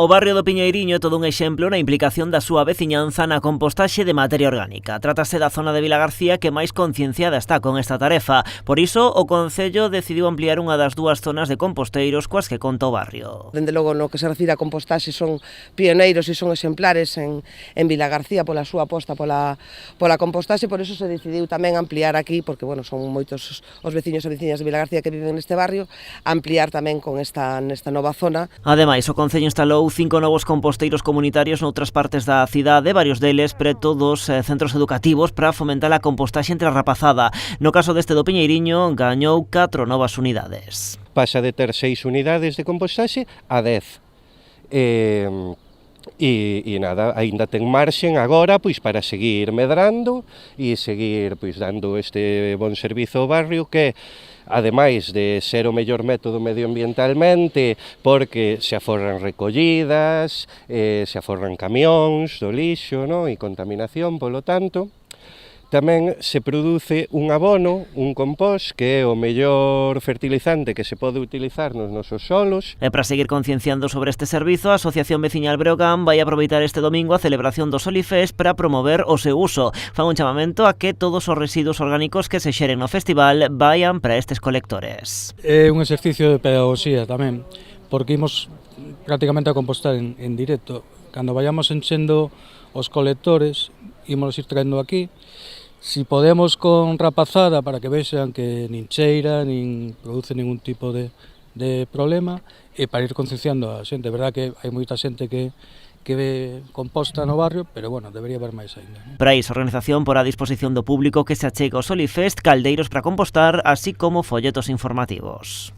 O barrio do Piñeiriño é todo un exemplo na implicación da súa veciñanza na compostaxe de materia orgánica. Trátase da zona de Vilagarcía que máis concienciada está con esta tarefa. Por iso, o Concello decidiu ampliar unha das dúas zonas de composteiros coas que conta o barrio. Dende logo, no que se refire a compostaxe, son pioneiros e son exemplares en Vilagarcía pola súa aposta pola compostaxe, por iso se decidiu tamén ampliar aquí, porque bueno, son moitos os veciños e veciñas de Vilagarcía que viven neste barrio, ampliar tamén con nesta nova zona. Ademais, o Concello instalou 5 novos composteiros comunitarios noutras partes da cidade, varios deles preto dos centros educativos para fomentar a compostaxe entre a rapazada. No caso deste do Piñeiriño, gañou 4 novas unidades. Pasa de ter 6 unidades de compostaxe a 10. E nada, aínda ten marxen agora pois para seguir medrando e seguir pois dando este bon servizo ao barrio que, ademais de ser o mellor método medioambientalmente, porque se aforran recollidas, se aforran camións do lixo, no? E contaminación, polo tanto, tamén se produce un abono, un compost, que é o mellor fertilizante que se pode utilizar nos nosos solos. E para seguir concienciando sobre este servizo, a Asociación Veciñal Breogán vai aproveitar este domingo a celebración do Solifest para promover o seu uso. Fan un chamamento a que todos os residuos orgánicos que se xeren no festival vayan para estes colectores. É un exercicio de pedagogía tamén, porque imos prácticamente a compostar en directo. Cando vayamos enchendo os colectores, imos ir traendo aquí. Si podemos con rapazada para que vexan que nin cheira, nin produce ningún tipo de problema, e para ir concienciando a xente. É verdad que hai moita xente que composta no barrio, pero bueno, debería haber máis ainda. Para iso, a organización porá a disposición do público que se achega ao Solifest caldeiros para compostar, así como folletos informativos.